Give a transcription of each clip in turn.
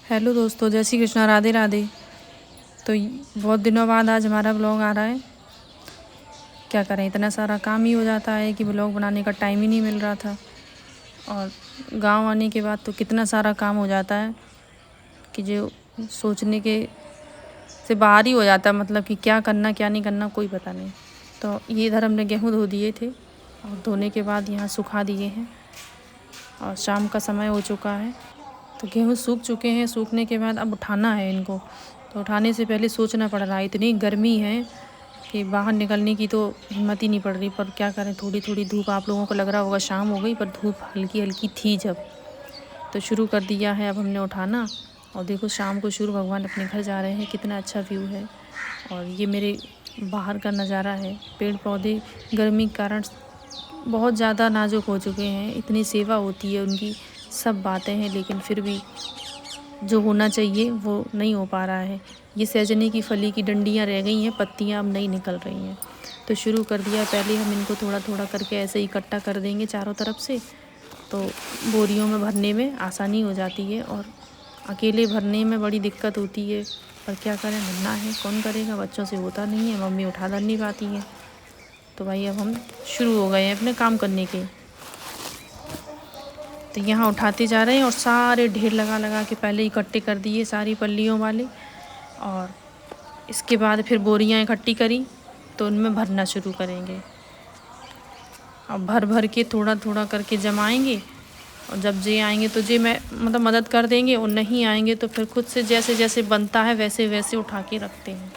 Hello दोस्तों, जय श्री कृष्णा, राधे राधे। तो बहुत दिनों बाद आज हमारा ब्लॉग आ रहा है। क्या करें, इतना सारा काम ही हो जाता है कि ब्लॉग बनाने का टाइम ही नहीं मिल रहा था। और गांव आने के बाद तो कितना सारा काम हो जाता है कि जो सोचने के से बाहर ही हो जाता है, मतलब कि क्या करना क्या नहीं करना कोई पता नहीं। तो ये इधर हमने गेहूँ धो दिए थे और धोने के बाद यहाँ सुखा दिए हैं और शाम का समय हो चुका है। तो गेहूँ सूख चुके हैं। सूखने के बाद अब उठाना है इनको। तो उठाने से पहले सोचना पड़ रहा है, इतनी गर्मी है कि बाहर निकलने की तो हिम्मत ही नहीं पड़ रही। पर क्या करें, थोड़ी थोड़ी धूप, आप लोगों को लग रहा होगा शाम हो गई, पर धूप हल्की हल्की थी जब। तो शुरू कर दिया है अब हमने उठाना। और देखो शाम को सूर्य भगवान अपने घर जा रहे हैं, कितना अच्छा व्यू है। और ये मेरे बाहर का नज़ारा है। पेड़ पौधे गर्मी के कारण बहुत ज़्यादा नाजुक हो चुके हैं। इतनी सेवा होती है उनकी, सब बातें हैं, लेकिन फिर भी जो होना चाहिए वो नहीं हो पा रहा है। ये सहजने की फली की डंडियाँ रह गई हैं, पत्तियाँ अब नहीं निकल रही हैं। तो शुरू कर दिया, पहले हम इनको थोड़ा थोड़ा करके ऐसे ही इकट्ठा कर देंगे चारों तरफ से, तो बोरियों में भरने में आसानी हो जाती है। और अकेले भरने में बड़ी दिक्कत होती है, पर क्या करें, भरना है, कौन करेगा, बच्चों से होता नहीं है, मम्मी उठा धर नहीं पाती है। तो भाई अब हम शुरू हो गए हैं अपने काम करने के। तो यहाँ उठाते जा रहे हैं और सारे ढेर लगा लगा के पहले इकट्ठे कर दिए सारी पल्लियों वाले। और इसके बाद फिर बोरियाँ इकट्ठी करी तो उनमें भरना शुरू करेंगे। अब भर भर के थोड़ा थोड़ा करके जमाएंगे। और जब जे आएंगे तो जे मैं मतलब मदद कर देंगे, और नहीं आएंगे तो फिर खुद से जैसे जैसे बनता है वैसे वैसे उठा के रखते हैं।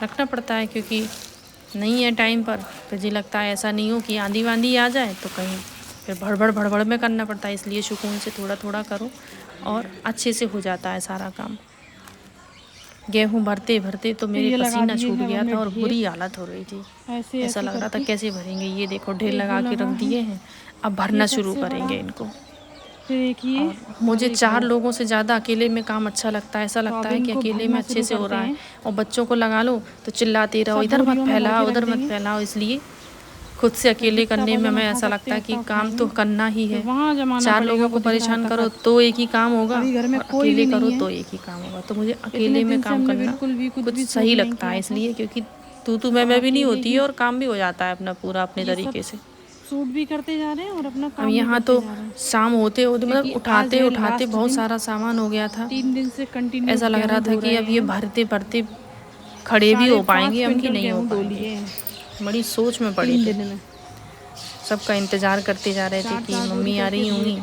रखना पड़ता है क्योंकि नहीं है टाइम पर। फिर जी लगता है ऐसा नहीं हो कि आंधी वांधी आ जाए तो कहीं फिर भड़बड़ में करना पड़ता है। इसलिए सुकून से थोड़ा थोड़ा करो और अच्छे से हो जाता है सारा काम। गेहूँ भरते भरते तो मेरे पसीना छूट गया था और बुरी हालत हो रही थी। ऐसा लग रहा था कैसे भरेंगे। ये देखो ढेर लगा के रख दिए हैं, अब भरना शुरू करेंगे इनको। और मुझे 4 लोगों से ज़्यादा अकेले में काम अच्छा लगता है। ऐसा लगता है कि अकेले में अच्छे से हो रहा है। और बच्चों को लगा लो तो चिल्लाते रहो, इधर मत फैलाओ उधर मत फैलाओ। इसलिए खुद से अकेले करने में हमें ऐसा लगता है कि काम तो करना ही है। 4 लोगों को परेशान करो तो एक ही काम होगा, और अकेले करो तो एक ही काम होगा। तो मुझे अकेले में काम करना कुछ सही लगता है, इसलिए क्योंकि तू मैं भी नहीं होती है और काम भी हो जाता है अपना पूरा अपने तरीके से। सूट भी करते जा रहे हैं और अपना काम अब यहाँ तो शाम होते होते मतलब उठाते उठाते बहुत सारा सामान हो गया था। 3 दिन से कंटिन्यू ऐसा लग रहा था कि अब ये भरते भरते खड़े भी हो पाएंगे हम कि नहीं हो पाएंगे। बड़ी सोच में पड़ी थी। सबका इंतज़ार करते जा रहे थे कि मम्मी आ रही होंगी।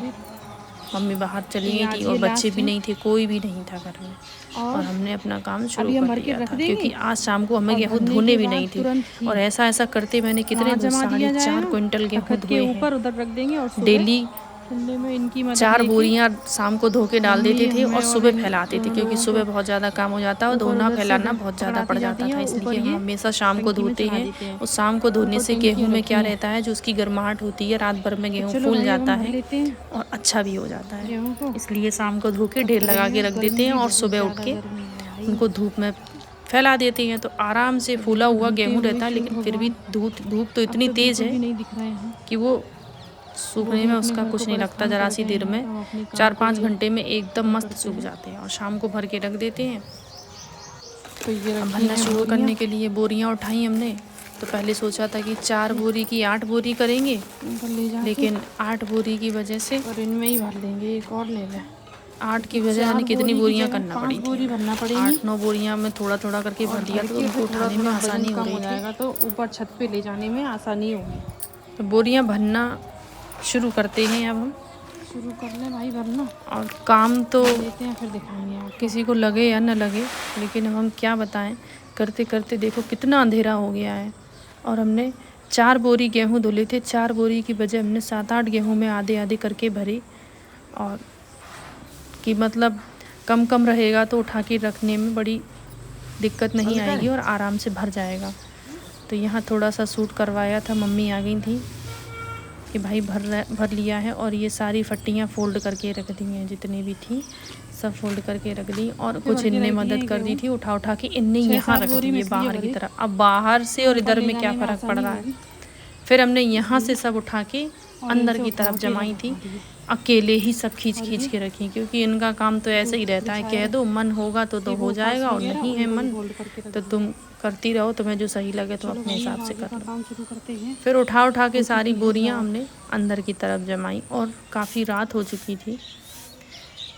मम्मी बाहर चली गई थी और बच्चे भी नहीं थे, कोई भी नहीं था घर में। और हमने अपना काम शुरू कर दिया था क्योंकि आज शाम को हमें गेहूँ धोने भी नहीं थे। और ऐसा करते मैंने कितने 4.5 क्विंटल गेहूँ धोए हैं डेली। 4 बोरियाँ शाम को धो के डाल देते थे और सुबह फैलाते थे, क्योंकि सुबह बहुत ज़्यादा काम हो जाता है और धोना फैलाना बहुत ज़्यादा पड़ जाता था। इसलिए हम हमेशा शाम को धोते हैं। और शाम को धोने से गेहूँ में क्या रहता है, जो उसकी गर्माहट होती है, रात भर में गेहूँ फूल जाता है और अच्छा भी हो जाता है। इसलिए शाम को धो के ढेर लगा के रख देते हैं और सुबह उठ के उनको धूप में फैला देते हैं। तो आराम से फूला हुआ गेहूँ रहता है, लेकिन फिर भी धूप तो इतनी तेज़ है कि वो सूखने में उसका कुछ नहीं लगता। ज़रा सी देर में 4-5 घंटे में एकदम मस्त सूख जाते हैं। और शाम को भर के रख देते हैं। तो ये भरना शुरू करने के लिए बोरियां उठाई हमने। तो पहले सोचा था कि 4 बोरी की 8 बोरी करेंगे, लेकिन 8 बोरी की वजह से और इनमें ही भर लेंगे, एक और ले लें। 8 की वजह से कितनी बोरियां करना पड़ी थी। 8-9 बोरियां में थोड़ा थोड़ा करके भर दिया तो उनको उठाने में आसानी हो रही थी। तो ऊपर छत पे ले जाने में आसानी होगी। तो बोरियां भरना शुरू करते हैं। अब हम शुरू कर लें भाई भरना। और काम तो लेते हैं, फिर दिखाएंगे आपको। किसी को लगे या न लगे, लेकिन अब हम क्या बताएं, करते करते देखो कितना अंधेरा हो गया है। और हमने 4 बोरी गेहूँ धुले थे। 4 बोरी की बजाय हमने 7-8 गेहूँ में आधे आधे करके भरे। और कि मतलब कम कम रहेगा तो उठा के रखने में बड़ी दिक्कत नहीं आएगी और आराम से भर जाएगा। तो यहाँ थोड़ा सा सूट करवाया था, मम्मी आ गई थी कि भाई भर लिया है। और ये सारी फट्टियाँ फोल्ड करके रख दी हैं, जितनी भी थी सब फोल्ड करके रख दी। और कुछ इनने मदद कर दी थी, उठा उठा के इनने यहाँ रख दी है बाहर की तरफ। अब बाहर से और इधर में क्या फ़र्क पड़ रहा है। फिर हमने यहाँ से सब उठा के अंदर की तरफ जमाई थी अकेले ही सब खींच के रखी, क्योंकि इनका काम तो ऐसा ही रहता है, कह दो मन होगा तो हो जाएगा, और नहीं है मन तो तुम करती रहो, तुम्हें जो सही लगे तुम अपने हिसाब से कर लो। काम शुरू करते हैं। फिर उठा के सारी बोरियां हमने अंदर की तरफ जमाई, और काफ़ी रात हो चुकी थी,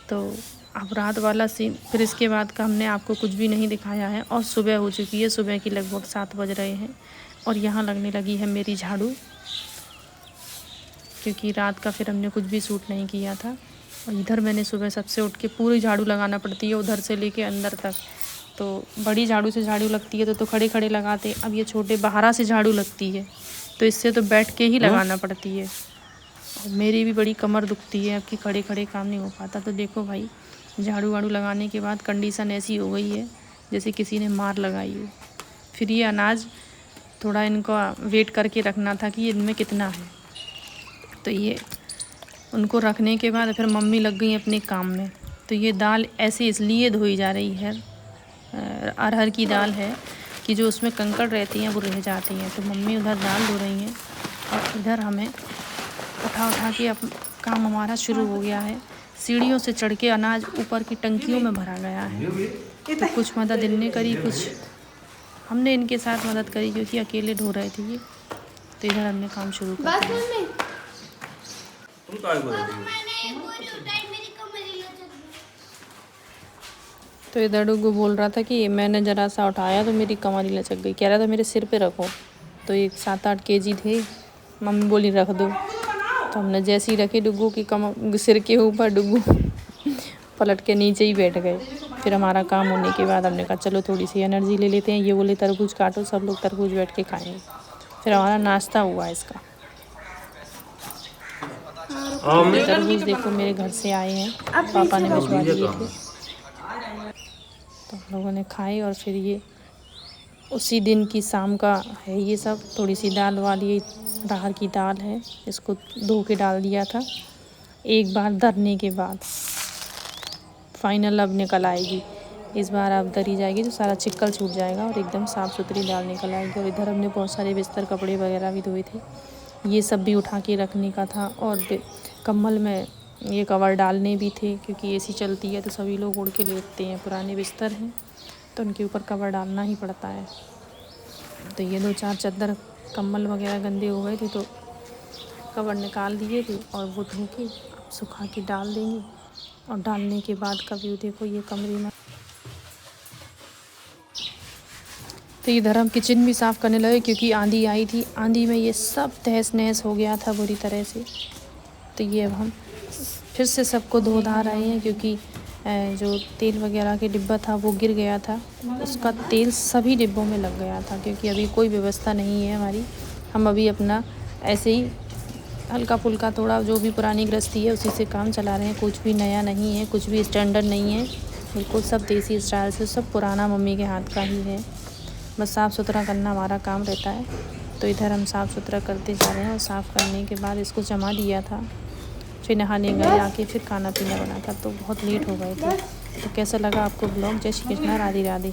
तो अब रात वाला सीन फिर इसके बाद का हमने आपको कुछ भी नहीं दिखाया है। और सुबह हो चुकी है, सुबह की लगभग 7 बज रहे हैं, और यहाँ लगने लगी है मेरी झाड़ू, क्योंकि रात का फिर हमने कुछ भी शूट नहीं किया था। और इधर मैंने सुबह सबसे उठ के पूरी झाड़ू लगाना पड़ती है, उधर से लेके अंदर तक। तो बड़ी झाड़ू से झाड़ू लगती है तो खड़े खड़े लगाते, अब ये छोटे बहारा से झाड़ू लगती है, तो इससे तो बैठ के ही लगाना पड़ती है। और मेरी भी बड़ी कमर दुखती है, अब कि खड़े खड़े काम नहीं हो पाता। तो देखो भाई, झाड़ू वाड़ू लगाने के बाद कंडीशन ऐसी हो गई है जैसे किसी ने मार लगाई हो। फिर ये अनाज थोड़ा इनको वेट करके रखना था कि इनमें कितना है, तो ये उनको रखने के बाद फिर मम्मी लग गई अपने काम में। तो ये दाल ऐसे इसलिए धोई जा रही है, अरहर की दाल है कि जो उसमें कंकड़ रहती हैं वो रह जाती हैं, तो मम्मी उधर दाल धो रही हैं, और इधर हमें उठा के अब काम हमारा शुरू हो गया है। सीढ़ियों से चढ़ के अनाज ऊपर की टंकियों में भरा गया है, तो कुछ मदद इनने करी, कुछ हमने इनके साथ मदद करी, क्योंकि अकेले ढो रहे थे ये। तो इधर हमने काम शुरू कर दिया। तो इधर डुग्गू बोल रहा था कि मैंने ज़रा सा उठाया तो मेरी कमर ही लचक गई, कह रहा था मेरे सिर पे रखो। तो एक 7-8 केजी थे, मम्मी बोली रख दो, तो हमने जैसे ही रखे डुग्गू की कमर सिर के ऊपर, डुग्गू पलट के नीचे ही बैठ गए। फिर हमारा काम होने के बाद हमने कहा चलो थोड़ी सी एनर्जी ले लेते हैं। ये बोले तरबूज काटो, सब लोग तरबूज बैठ के खाएंगे। फिर हमारा नाश्ता हुआ इसका। तरबूज देखो मेरे घर से आए हैं, पापा ने भिजवा दिए थे, तो हम लोगों ने खाए। और फिर ये उसी दिन की शाम का है ये सब। थोड़ी सी दाल वाली अरहर की दाल है, इसको धो के डाल दिया था। एक बार दरने के बाद फाइनल अब निकल आएगी, इस बार अब दरी जाएगी तो सारा चिक्कल छूट जाएगा और एकदम साफ़ सुथरी दाल निकल आएगी। और इधर हमने बहुत सारे बिस्तर कपड़े वगैरह भी धोए थे, ये सब भी उठा के रखने का था। और कम्बल में ये कवर डालने भी थे, क्योंकि एसी चलती है तो सभी लोग उड़ के लेटते हैं, पुराने बिस्तर हैं तो उनके ऊपर कवर डालना ही पड़ता है। तो ये 2-4 चादर कम्बल वगैरह गंदे हो गए थे तो कवर निकाल दिए थे, और वो धो के सुखा के डाल देंगे। और डालने के बाद का व्यू देखो ये कमरे में। तो इधर हम किचन भी साफ़ करने लगे, क्योंकि आंधी आई थी, आंधी में ये सब तहस नहस हो गया था बुरी तरह से। तो ये अब हम फिर से सबको धो धा रहे हैं, क्योंकि जो तेल वगैरह के डिब्बा था वो गिर गया था, उसका तेल सभी डिब्बों में लग गया था। क्योंकि अभी कोई व्यवस्था नहीं है हमारी, हम अभी अपना ऐसे ही हल्का फुल्का थोड़ा जो भी पुरानी गृहस्थी है उसी से काम चला रहे हैं। कुछ भी नया नहीं है, कुछ भी स्टैंडर्ड नहीं है, बिल्कुल सब देसी स्टाइल से, सब पुराना मम्मी के हाथ का ही है। बस साफ़ सुथरा करना हमारा काम रहता है। तो इधर हम साफ़ सुथरा करते जा रहे हैं, और साफ़ करने के बाद इसको जमा दिया था। फिर नहाने गए, आके फिर खाना पीना बना था, तो बहुत लेट हो गए थे। तो कैसा लगा आपको ब्लॉग? जय श्री कृष्णा, राधे राधे।